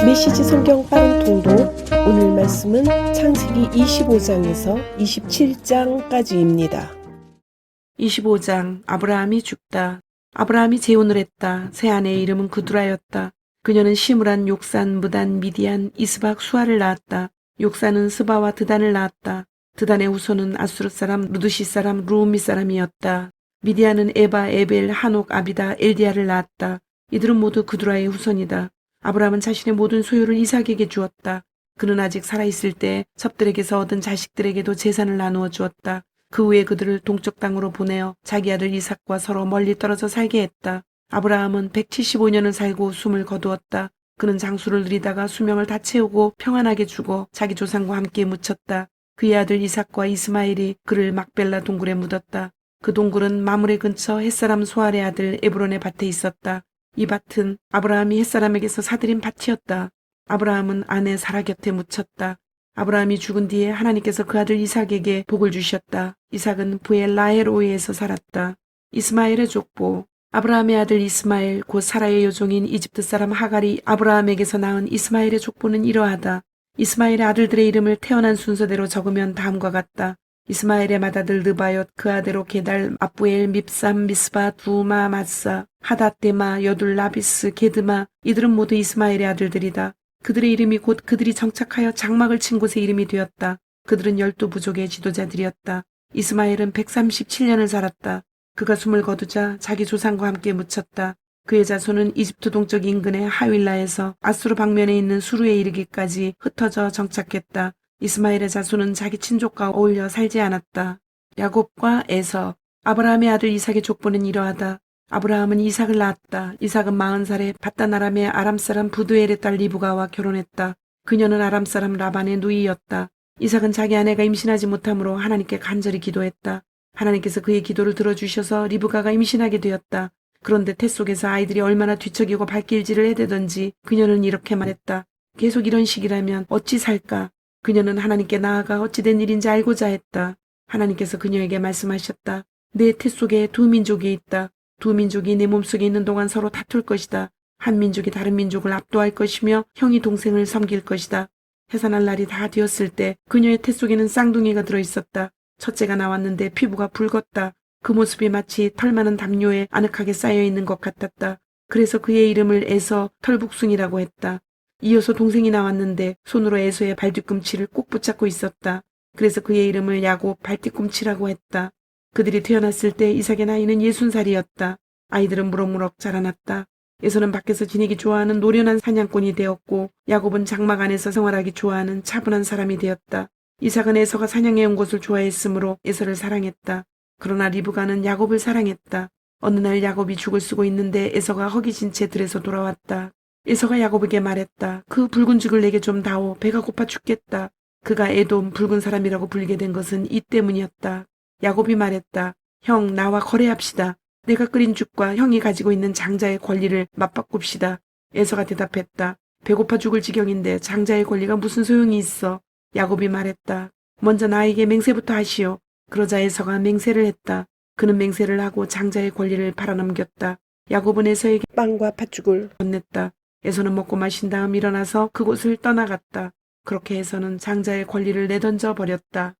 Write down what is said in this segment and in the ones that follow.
메시지 성경 빠른 통독. 오늘 말씀은 창세기 25장에서 27장까지입니다. 25장. 아브라함이 죽다. 아브라함이 재혼을 했다. 새 아내의 이름은 그두라였다. 그녀는 시므란, 욕산, 무단, 미디안, 이스박, 수아를 낳았다. 욕산은 스바와 드단을 낳았다. 드단의 후손은 아수르 사람, 루드시 사람, 루우미 사람이었다. 미디안은 에바, 에벨, 한옥, 아비다, 엘디아를 낳았다. 이들은 모두 그두라의 후손이다. 아브라함은 자신의 모든 소유를 이삭에게 주었다. 그는 아직 살아있을 때 첩들에게서 얻은 자식들에게도 재산을 나누어 주었다. 그 후에 그들을 동쪽 땅으로 보내어 자기 아들 이삭과 서로 멀리 떨어져 살게 했다. 아브라함은 175년을 살고 숨을 거두었다. 그는 장수를 누리다가 수명을 다 채우고 평안하게 죽어 자기 조상과 함께 묻혔다. 그의 아들 이삭과 이스마엘이 그를 막벨라 동굴에 묻었다. 그 동굴은 마므레 근처 햇사람 소알의 아들 에브론의 밭에 있었다. 이 밭은 아브라함이 햇사람에게서 사들인 밭이었다. 아브라함은 아내 사라 곁에 묻혔다. 아브라함이 죽은 뒤에 하나님께서 그 아들 이삭에게 복을 주셨다. 이삭은 부엘 라헬오이에서 살았다. 이스마엘의 족보. 아브라함의 아들 이스마엘, 곧 사라의 여종인 이집트 사람 하갈이 아브라함에게서 낳은 이스마엘의 족보는 이러하다. 이스마엘의 아들들의 이름을 태어난 순서대로 적으면 다음과 같다. 이스마엘의 맏아들 느바옅, 그 아대로 게달, 압부엘, 밉삼, 미스바, 두마, 마사, 하닷데마, 여둘, 라비스, 게드마. 이들은 모두 이스마엘의 아들들이다. 그들의 이름이 곧 그들이 정착하여 장막을 친 곳의 이름이 되었다. 그들은 12부족의 지도자들이었다. 이스마엘은 137년을 살았다. 그가 숨을 거두자 자기 조상과 함께 묻혔다. 그의 자손은 이집트 동쪽 인근의 하윌라에서 아수르 방면에 있는 수루에 이르기까지 흩어져 정착했다. 이스마엘의 자손은 자기 친족과 어울려 살지 않았다. 야곱과 에서. 아브라함의 아들 이삭의 족보는 이러하다. 아브라함은 이삭을 낳았다. 이삭은 40살에 바단 아람의 아람 사람 부두엘의 딸 리브가와 결혼했다. 그녀는 아람 사람 라반의 누이였다. 이삭은 자기 아내가 임신하지 못하므로 하나님께 간절히 기도했다. 하나님께서 그의 기도를 들어주셔서 리브가가 임신하게 되었다. 그런데 태 속에서 아이들이 얼마나 뒤척이고 발길질을 해대던지 그녀는 이렇게 말했다. 계속 이런 식이라면 어찌 살까? 그녀는 하나님께 나아가 어찌된 일인지 알고자 했다. 하나님께서 그녀에게 말씀하셨다. 내 태 속에 두 민족이 있다. 두 민족이 내 몸속에 있는 동안 서로 다툴 것이다. 한 민족이 다른 민족을 압도할 것이며 형이 동생을 섬길 것이다. 해산할 날이 다 되었을 때 그녀의 태 속에는 쌍둥이가 들어있었다. 첫째가 나왔는데 피부가 붉었다. 그 모습이 마치 털 많은 담요에 아늑하게 쌓여있는 것 같았다. 그래서 그의 이름을 에서 털북숭이라고 했다. 이어서 동생이 나왔는데 손으로 에서의 발뒤꿈치를 꼭 붙잡고 있었다. 그래서 그의 이름을 야곱 발뒤꿈치라고 했다. 그들이 태어났을 때 이삭의 나이는 60살이었다. 아이들은 무럭무럭 자라났다. 에서는 밖에서 지내기 좋아하는 노련한 사냥꾼이 되었고 야곱은 장막 안에서 생활하기 좋아하는 차분한 사람이 되었다. 이삭은 에서가 사냥해온 것을 좋아했으므로 에서를 사랑했다. 그러나 리브가는 야곱을 사랑했다. 어느 날 야곱이 죽을 쓰고 있는데 에서가 허기진 채 들에서 돌아왔다. 에서가 야곱에게 말했다. 그 붉은 죽을 내게 좀 다오. 배가 고파 죽겠다. 그가 에돔 붉은 사람이라고 불리게 된 것은 이 때문이었다. 야곱이 말했다. 형, 나와 거래합시다. 내가 끓인 죽과 형이 가지고 있는 장자의 권리를 맞바꿉시다. 에서가 대답했다. 배고파 죽을 지경인데 장자의 권리가 무슨 소용이 있어. 야곱이 말했다. 먼저 나에게 맹세부터 하시오. 그러자 에서가 맹세를 했다. 그는 맹세를 하고 장자의 권리를 팔아넘겼다. 야곱은 에서에게 빵과 팥죽을 건넸다. 에서는 먹고 마신 다음 일어나서 그곳을 떠나갔다. 그렇게 에서는 장자의 권리를 내던져 버렸다.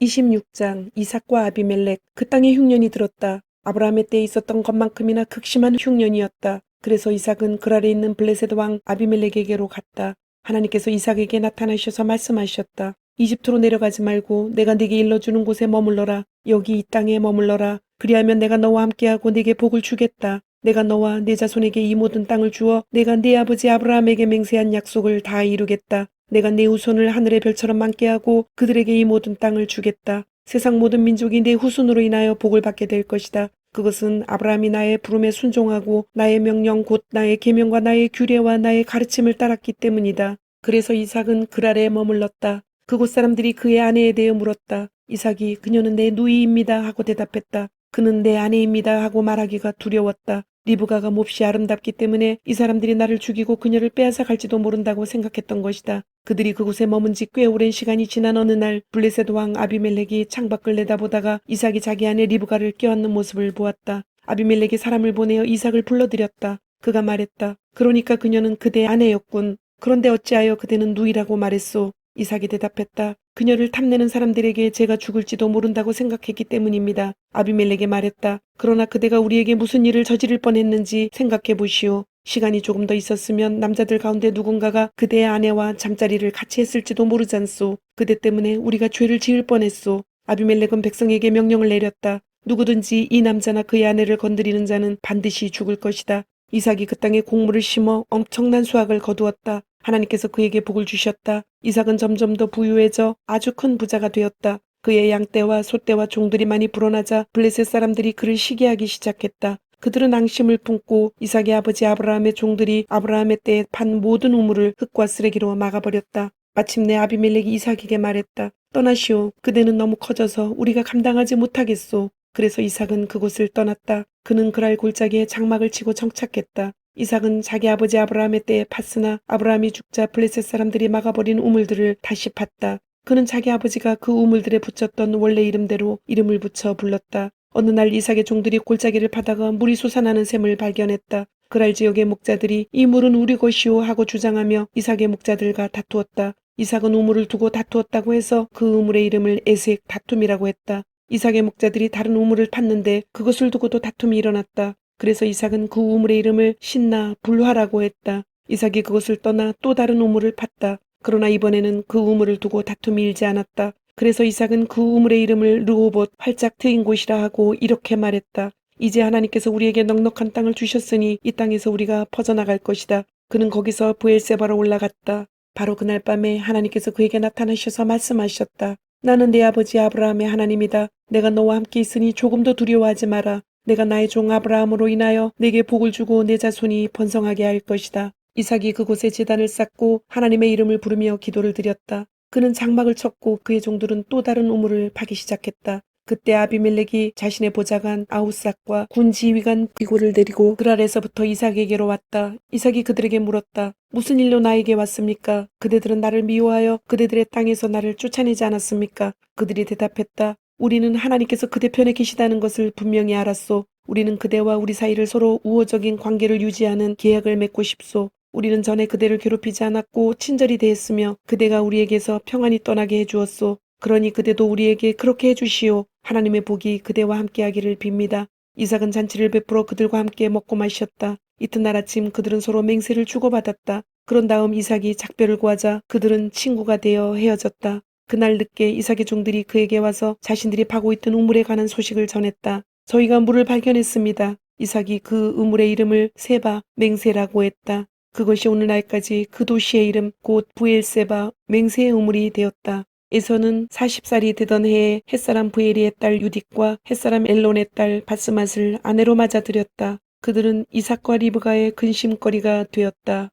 26장. 이삭과 아비멜렉. 그 땅에 흉년이 들었다. 아브라함의 때에 있었던 것만큼이나 극심한 흉년이었다. 그래서 이삭은 그랄에 있는 블레셋 왕 아비멜렉에게로 갔다. 하나님께서 이삭에게 나타나셔서 말씀하셨다. 이집트로 내려가지 말고 내가 네게 일러주는 곳에 머물러라. 여기 이 땅에 머물러라. 그리하면 내가 너와 함께하고 네게 복을 주겠다. 내가 너와 네 자손에게 이 모든 땅을 주어 내가 네 아버지 아브라함에게 맹세한 약속을 다 이루겠다. 내가 네 후손을 하늘의 별처럼 많게 하고 그들에게 이 모든 땅을 주겠다. 세상 모든 민족이 내 후손으로 인하여 복을 받게 될 것이다. 그것은 아브라함이 나의 부름에 순종하고 나의 명령 곧 나의 계명과 나의 규례와 나의 가르침을 따랐기 때문이다. 그래서 이삭은 그랄에 머물렀다. 그곳 사람들이 그의 아내에 대해 물었다. 이삭이 그녀는 내 누이입니다 하고 대답했다. 그는 내 아내입니다 하고 말하기가 두려웠다. 리브가가 몹시 아름답기 때문에 이 사람들이 나를 죽이고 그녀를 빼앗아 갈지도 모른다고 생각했던 것이다. 그들이 그곳에 머문 지 꽤 오랜 시간이 지난 어느 날 블레셋 왕 아비멜렉이 창밖을 내다보다가 이삭이 자기 아내 리브가를 껴안는 모습을 보았다. 아비멜렉이 사람을 보내어 이삭을 불러들였다. 그가 말했다. 그러니까 그녀는 그대 아내였군. 그런데 어찌하여 그대는 누이라고 말했소? 이삭이 대답했다. 그녀를 탐내는 사람들에게 제가 죽을지도 모른다고 생각했기 때문입니다. 아비멜렉이 말했다. 그러나 그대가 우리에게 무슨 일을 저지를 뻔했는지 생각해 보시오. 시간이 조금 더 있었으면 남자들 가운데 누군가가 그대의 아내와 잠자리를 같이 했을지도 모르잖소. 그대 때문에 우리가 죄를 지을 뻔했소. 아비멜렉은 백성에게 명령을 내렸다. 누구든지 이 남자나 그의 아내를 건드리는 자는 반드시 죽을 것이다. 이삭이 그 땅에 곡물을 심어 엄청난 수확을 거두었다. 하나님께서 그에게 복을 주셨다. 이삭은 점점 더 부유해져 아주 큰 부자가 되었다. 그의 양떼와 소떼와 종들이 많이 불어나자 블레셋 사람들이 그를 시기하기 시작했다. 그들은 앙심을 품고 이삭의 아버지 아브라함의 종들이 아브라함의 때에 판 모든 우물을 흙과 쓰레기로 막아버렸다. 마침내 아비멜렉이 이삭에게 말했다. 떠나시오. 그대는 너무 커져서 우리가 감당하지 못하겠소. 그래서 이삭은 그곳을 떠났다. 그는 그랄 골짜기에 장막을 치고 정착했다. 이삭은 자기 아버지 아브라함의 때에 팠으나 아브라함이 죽자 블레셋 사람들이 막아버린 우물들을 다시 팠다. 그는 자기 아버지가 그 우물들에 붙였던 원래 이름대로 이름을 붙여 불렀다. 어느 날 이삭의 종들이 골짜기를 파다가 물이 솟아나는 샘을 발견했다. 그랄 지역의 목자들이 이 물은 우리 것이오 하고 주장하며 이삭의 목자들과 다투었다. 이삭은 우물을 두고 다투었다고 해서 그 우물의 이름을 에색 다툼이라고 했다. 이삭의 목자들이 다른 우물을 팠는데 그것을 두고도 다툼이 일어났다. 그래서 이삭은 그 우물의 이름을 신나 불화라고 했다. 이삭이 그것을 떠나 또 다른 우물을 팠다. 그러나 이번에는 그 우물을 두고 다툼이 일지 않았다. 그래서 이삭은 그 우물의 이름을 르호봇 활짝 트인 곳이라 하고 이렇게 말했다. 이제 하나님께서 우리에게 넉넉한 땅을 주셨으니 이 땅에서 우리가 퍼져나갈 것이다. 그는 거기서 브엘세바로 올라갔다. 바로 그날 밤에 하나님께서 그에게 나타나셔서 말씀하셨다. 나는 내 아버지 아브라함의 하나님이다. 내가 너와 함께 있으니 조금도 두려워하지 마라. 내가 나의 종 아브라함으로 인하여 내게 복을 주고 내 자손이 번성하게 할 것이다. 이삭이 그곳에 제단을 쌓고 하나님의 이름을 부르며 기도를 드렸다. 그는 장막을 쳤고 그의 종들은 또 다른 우물을 파기 시작했다. 그때 아비멜렉이 자신의 보좌관 아우삭과 군 지휘관 비고를 데리고 그랄에서부터 이삭에게로 왔다. 이삭이 그들에게 물었다. 무슨 일로 나에게 왔습니까? 그대들은 나를 미워하여 그대들의 땅에서 나를 쫓아내지 않았습니까? 그들이 대답했다. 우리는 하나님께서 그대 편에 계시다는 것을 분명히 알았소. 우리는 그대와 우리 사이를 서로 우호적인 관계를 유지하는 계약을 맺고 싶소. 우리는 전에 그대를 괴롭히지 않았고 친절히 대했으며 그대가 우리에게서 평안히 떠나게 해주었소. 그러니 그대도 우리에게 그렇게 해주시오. 하나님의 복이 그대와 함께하기를 빕니다. 이삭은 잔치를 베풀어 그들과 함께 먹고 마셨다. 이튿날 아침 그들은 서로 맹세를 주고받았다. 그런 다음 이삭이 작별을 구하자 그들은 친구가 되어 헤어졌다. 그날 늦게 이삭의 종들이 그에게 와서 자신들이 파고 있던 우물에 관한 소식을 전했다. 저희가 물을 발견했습니다. 이삭이 그 우물의 이름을 세바 맹세라고 했다. 그것이 오늘날까지 그 도시의 이름 곧 부엘세바 맹세의 우물이 되었다. 에서는 40살이 되던 해에 햇사람 부에리의 딸 유딕과 햇사람 엘론의 딸 바스맛을 아내로 맞아들였다. 그들은 이삭과 리브가의 근심거리가 되었다.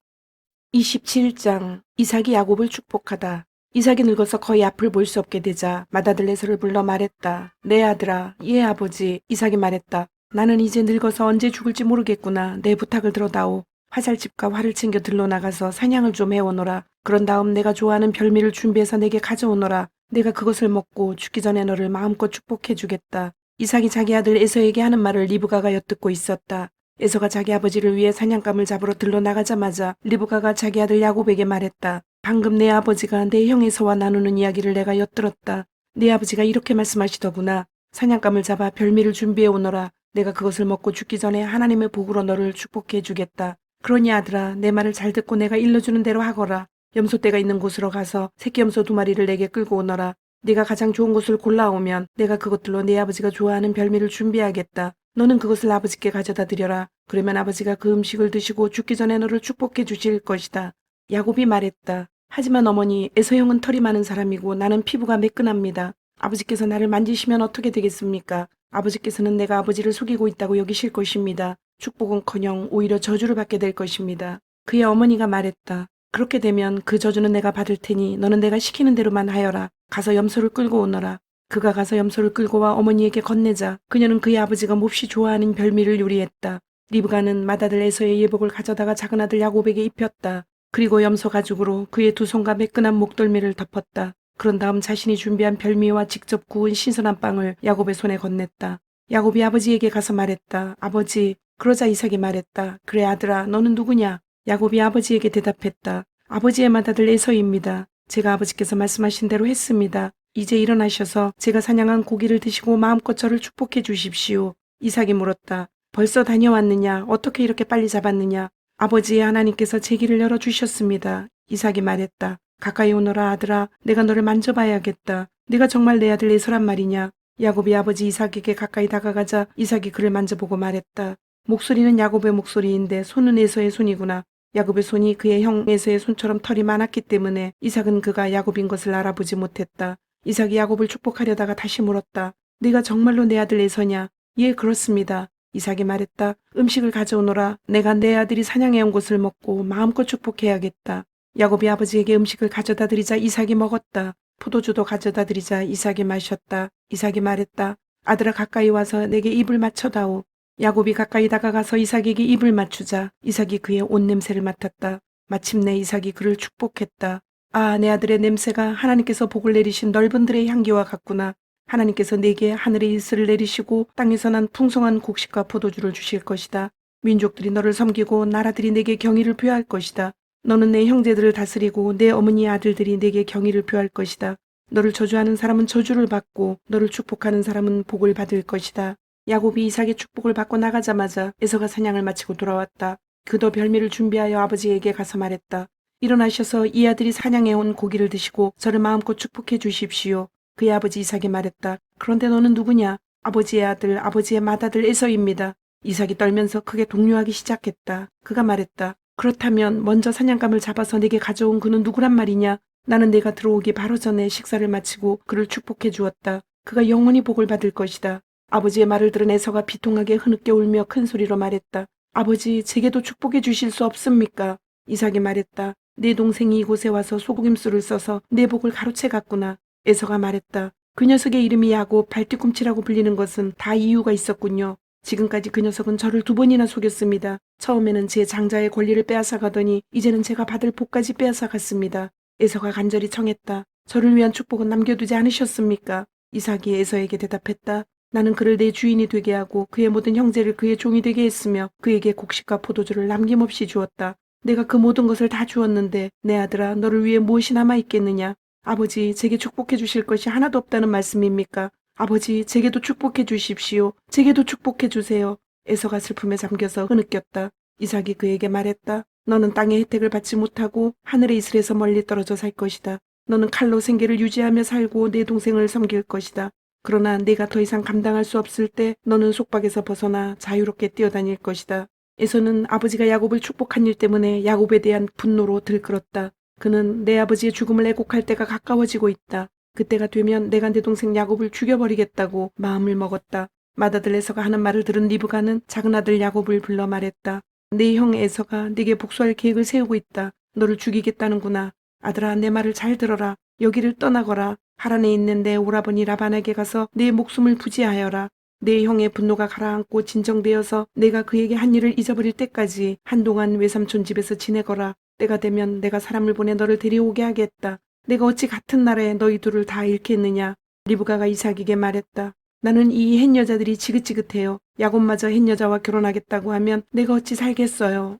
27장 이삭이 야곱을 축복하다. 이삭이 늙어서 거의 앞을 볼 수 없게 되자 맏아들 에서를 불러 말했다. 내 아들아, 예 아버지. 이삭이 말했다. 나는 이제 늙어서 언제 죽을지 모르겠구나. 내 부탁을 들어다오. 화살집과 활을 챙겨 들러 나가서 사냥을 좀 해오너라. 그런 다음 내가 좋아하는 별미를 준비해서 내게 가져오너라. 내가 그것을 먹고 죽기 전에 너를 마음껏 축복해주겠다. 이삭이 자기 아들 에서에게 하는 말을 리브가가 엿듣고 있었다. 에서가 자기 아버지를 위해 사냥감을 잡으러 들러 나가자마자 리브가가 자기 아들 야곱에게 말했다. 방금 내 아버지가 내 형 에서와 나누는 이야기를 내가 엿들었다. 네 아버지가 이렇게 말씀하시더구나. 사냥감을 잡아 별미를 준비해 오너라. 내가 그것을 먹고 죽기 전에 하나님의 복으로 너를 축복해 주겠다. 그러니 아들아, 내 말을 잘 듣고 내가 일러주는 대로 하거라. 염소떼가 있는 곳으로 가서 새끼 염소 2마리를 내게 끌고 오너라. 네가 가장 좋은 곳을 골라오면 내가 그것들로 네 아버지가 좋아하는 별미를 준비하겠다. 너는 그것을 아버지께 가져다 드려라. 그러면 아버지가 그 음식을 드시고 죽기 전에 너를 축복해 주실 것이다. 야곱이 말했다. 하지만 어머니, 에서 형은 털이 많은 사람이고 나는 피부가 매끈합니다. 아버지께서 나를 만지시면 어떻게 되겠습니까? 아버지께서는 내가 아버지를 속이고 있다고 여기실 것입니다. 축복은커녕 오히려 저주를 받게 될 것입니다. 그의 어머니가 말했다. 그렇게 되면 그 저주는 내가 받을 테니 너는 내가 시키는 대로만 하여라. 가서 염소를 끌고 오너라. 그가 가서 염소를 끌고 와 어머니에게 건네자 그녀는 그의 아버지가 몹시 좋아하는 별미를 요리했다. 리브가는 맏아들 에서의 예복을 가져다가 작은 아들 야곱에게 입혔다. 그리고 염소 가죽으로 그의 두 손과 매끈한 목덜미를 덮었다. 그런 다음 자신이 준비한 별미와 직접 구운 신선한 빵을 야곱의 손에 건넸다. 야곱이 아버지에게 가서 말했다. 아버지. 그러자 이삭이 말했다. 그래 아들아, 너는 누구냐? 야곱이 아버지에게 대답했다. 아버지의 맏아들 에서입니다. 제가 아버지께서 말씀하신 대로 했습니다. 이제 일어나셔서 제가 사냥한 고기를 드시고 마음껏 저를 축복해 주십시오. 이삭이 물었다. 벌써 다녀왔느냐? 어떻게 이렇게 빨리 잡았느냐? 아버지의 하나님께서 제 길을 열어주셨습니다. 이삭이 말했다. 가까이 오너라 아들아. 내가 너를 만져봐야겠다. 네가 정말 내 아들 에서란 말이냐? 야곱이 아버지 이삭에게 가까이 다가가자 이삭이 그를 만져보고 말했다. 목소리는 야곱의 목소리인데 손은 에서의 손이구나. 야곱의 손이 그의 형 에서의 손처럼 털이 많았기 때문에 이삭은 그가 야곱인 것을 알아보지 못했다. 이삭이 야곱을 축복하려다가 다시 물었다. 네가 정말로 내 아들 에서냐? 예, 그렇습니다. 이삭이 말했다. 음식을 가져오너라. 내가 내 아들이 사냥해온 것을 먹고 마음껏 축복해야겠다. 야곱이 아버지에게 음식을 가져다 드리자 이삭이 먹었다. 포도주도 가져다 드리자 이삭이 마셨다. 이삭이 말했다. 아들아 가까이 와서 내게 입을 맞춰다오. 야곱이 가까이 다가가서 이삭에게 입을 맞추자 이삭이 그의 옷 냄새를 맡았다. 마침내 이삭이 그를 축복했다. 아, 내 아들의 냄새가 하나님께서 복을 내리신 넓은 들의 향기와 같구나. 하나님께서 내게 하늘의 이슬을 내리시고 땅에서 난 풍성한 곡식과 포도주를 주실 것이다. 민족들이 너를 섬기고 나라들이 내게 경의를 표할 것이다. 너는 내 형제들을 다스리고 내 어머니의 아들들이 내게 경의를 표할 것이다. 너를 저주하는 사람은 저주를 받고 너를 축복하는 사람은 복을 받을 것이다. 야곱이 이삭의 축복을 받고 나가자마자 에서가 사냥을 마치고 돌아왔다. 그도 별미를 준비하여 아버지에게 가서 말했다. 일어나셔서 이 아들이 사냥해온 고기를 드시고 저를 마음껏 축복해 주십시오. 그의 아버지 이삭이 말했다. 그런데 너는 누구냐? 아버지의 아들, 아버지의 맏아들 에서입니다. 이삭이 떨면서 크게 동요하기 시작했다. 그가 말했다. 그렇다면 먼저 사냥감을 잡아서 내게 가져온 그는 누구란 말이냐? 나는 내가 들어오기 바로 전에 식사를 마치고 그를 축복해 주었다. 그가 영원히 복을 받을 것이다. 아버지의 말을 들은 에서가 비통하게 흐느껴 울며 큰 소리로 말했다. 아버지, 제게도 축복해 주실 수 없습니까? 이삭이 말했다. 내 동생이 이곳에 와서 소고김술을 써서 내 복을 가로채 갔구나. 에서가 말했다. 그 녀석의 이름이 야곱 발뒤꿈치라고 불리는 것은 다 이유가 있었군요. 지금까지 그 녀석은 저를 2번이나 속였습니다. 처음에는 제 장자의 권리를 빼앗아 가더니 이제는 제가 받을 복까지 빼앗아 갔습니다. 에서가 간절히 청했다. 저를 위한 축복은 남겨두지 않으셨습니까? 이삭이 에서에게 대답했다. 나는 그를 내 주인이 되게 하고 그의 모든 형제를 그의 종이 되게 했으며 그에게 곡식과 포도주를 남김없이 주었다. 내가 그 모든 것을 다 주었는데 내 아들아 너를 위해 무엇이 남아있겠느냐? 아버지 제게 축복해 주실 것이 하나도 없다는 말씀입니까? 아버지 제게도 축복해 주십시오. 제게도 축복해 주세요. 에서가 슬픔에 잠겨서 흐느꼈다. 이삭이 그에게 말했다. 너는 땅의 혜택을 받지 못하고 하늘의 이슬에서 멀리 떨어져 살 것이다. 너는 칼로 생계를 유지하며 살고 내 동생을 섬길 것이다. 그러나 네가 더 이상 감당할 수 없을 때 너는 속박에서 벗어나 자유롭게 뛰어다닐 것이다. 에서는 아버지가 야곱을 축복한 일 때문에 야곱에 대한 분노로 들끓었다. 그는 내 아버지의 죽음을 애곡할 때가 가까워지고 있다. 그때가 되면 내가 내 동생 야곱을 죽여버리겠다고 마음을 먹었다. 맏아들 에서가 하는 말을 들은 리브가는 작은 아들 야곱을 불러 말했다. 내 형 에서가 네게 복수할 계획을 세우고 있다. 너를 죽이겠다는구나. 아들아 내 말을 잘 들어라. 여기를 떠나거라. 하란에 있는 내 오라버니 라반에게 가서 내 목숨을 부지하여라. 내 형의 분노가 가라앉고 진정되어서 내가 그에게 한 일을 잊어버릴 때까지 한동안 외삼촌 집에서 지내거라. 때가 되면 내가 사람을 보내 너를 데려오게 하겠다. 내가 어찌 같은 나라에 너희 둘을 다 잃겠느냐. 리브가가 이삭에게 말했다. 나는 이 햇 여자들이 지긋지긋해요. 야곱마저 햇 여자와 결혼하겠다고 하면 내가 어찌 살겠어요.